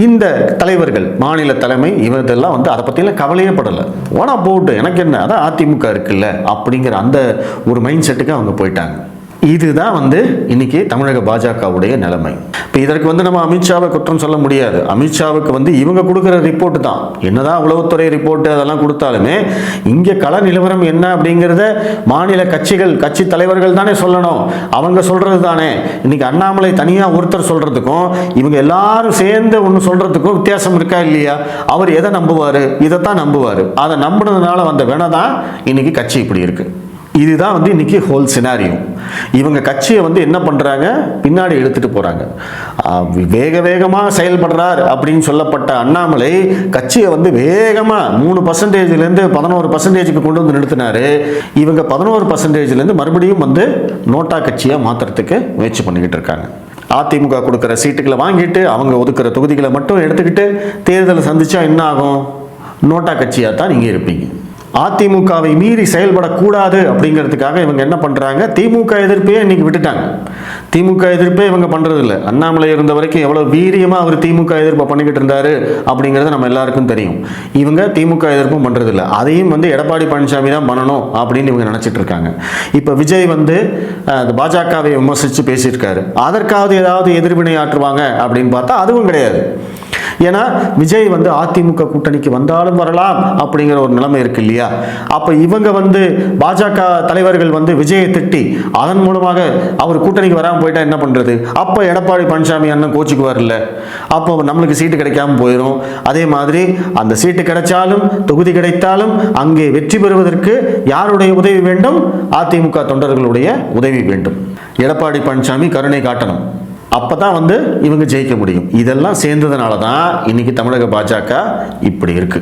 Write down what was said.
இந்த தலைவர்கள், மாநில தலைமை, இவரெல்லாம் வந்து அதை பற்றிலாம் கவலையே படலை. ஓனா போட்டு எனக்கு என்ன, அதான் அதிமுக இருக்குல்ல அப்படிங்கிற அந்த ஒரு மைண்ட் செட்டுக்கு அவங்க போயிட்டாங்க. இதுதான் வந்து இன்னைக்கு தமிழக பாஜகவுடைய நிலைமை. இப்போ இதற்கு வந்து நம்ம அமித்ஷாவை குற்றம் சொல்ல முடியாது. அமித்ஷாவுக்கு வந்து இவங்க கொடுக்குற ரிப்போர்ட் தான், என்னதான் உளவுத்துறை ரிப்போர்ட் அதெல்லாம் கொடுத்தாலுமே இங்கே கள நிலவரம் என்ன அப்படிங்கிறத மாநில கட்சிகள், கட்சி தலைவர்கள் தானே சொல்லணும். அவங்க சொல்றது தானே. இன்னைக்கு அண்ணாமலை தனியாக ஒருத்தர் சொல்றதுக்கும் இவங்க எல்லாரும் சேர்ந்து ஒன்று சொல்றதுக்கும் வித்தியாசம் இருக்கா இல்லையா? அவர் எதை நம்புவார்? இதைத்தான் நம்புவார். அதை நம்பினதுனால வந்த வேணா தான் இன்னைக்கு கட்சி இப்படி இருக்கு. இதுதான் வந்து இன்னைக்கு ஹோல் சினாரியோ. இவங்க கட்சியை வந்து என்ன பண்றாங்க, பின்னாடி எடுத்துட்டு போறாங்க. வேக வேகமாக செயல்படுறார் அப்படின்னு சொல்லப்பட்ட அண்ணாமலை கட்சியை வந்து வேகமா 3%லேருந்து 11%க்கு கொண்டு வந்து நிறுத்தினாரு. இவங்க 11%லேருந்து மறுபடியும் வந்து நோட்டா கட்சியை மாத்துறதுக்கு முயற்சி பண்ணிக்கிட்டு இருக்காங்க. அதிமுக கொடுக்குற சீட்டுகளை வாங்கிட்டு அவங்க ஒதுக்குற தொகுதிகளை மட்டும் எடுத்துக்கிட்டு தேர்தலை சந்திச்சா என்ன ஆகும்? நோட்டா கட்சியாக தான் நீங்க இருப்பீங்க. அதிமுகவை மீறி செயல்படக்கூடாது அப்படிங்கிறதுக்காக இவங்க என்ன பண்றாங்க, திமுக எதிர்ப்பையே இன்னைக்கு விட்டுட்டாங்க. திமுக எதிர்ப்பே இவங்க பண்றது இல்லை. அண்ணாமலை இருந்த வரைக்கும் எவ்வளவு வீரியமா அவர் திமுக எதிர்ப்பை பண்ணிக்கிட்டு இருந்தாரு அப்படிங்கிறது நம்ம எல்லாருக்கும் தெரியும். இவங்க திமுக எதிர்ப்பும் பண்றது இல்லை. அதையும் வந்து எடப்பாடி பழனிசாமி தான் பண்ணணும் அப்படின்னு இவங்க நினைச்சிட்டு இருக்காங்க. இப்ப விஜய் வந்து பாஜகவை விமர்சிச்சு பேசியிருக்காரு. அதற்காவது ஏதாவது எதிர்வினை ஆற்றுவாங்க அப்படின்னு பார்த்தா அதுவும் கிடையாது. ஏன்னா விஜய் வந்து அதிமுக கூட்டணிக்கு வந்தாலும் வரலாம் அப்படிங்கிற ஒரு நிலைமை இருக்கு இல்லையா? அப்ப இவங்க வந்து பாஜக தலைவர்கள் வந்து விஜயை திட்டி அதன் மூலமாக அவர் கூட்டணிக்கு வராமல் போயிட்டா என்ன பண்றது? அப்ப எடப்பாடி பழனிசாமி அண்ணன் கோச்சுக்குவார் இல்ல, அப்போ நம்மளுக்கு சீட்டு கிடைக்காம போயிடும். அதே மாதிரி அந்த சீட்டு கிடைச்சாலும் தொகுதி கிடைத்தாலும் அங்கே வெற்றி பெறுவதற்கு யாருடைய உதவி வேண்டும்? அதிமுக தொண்டர்களுடைய உதவி வேண்டும். எடப்பாடி பழனிசாமி கருணை காட்டணும். அப்பதான் வந்து இவங்க ஜெயிக்க முடியும். இதெல்லாம் சேர்ந்ததுனால தான் இன்னைக்கு தமிழக பாஜக இப்படி இருக்கு.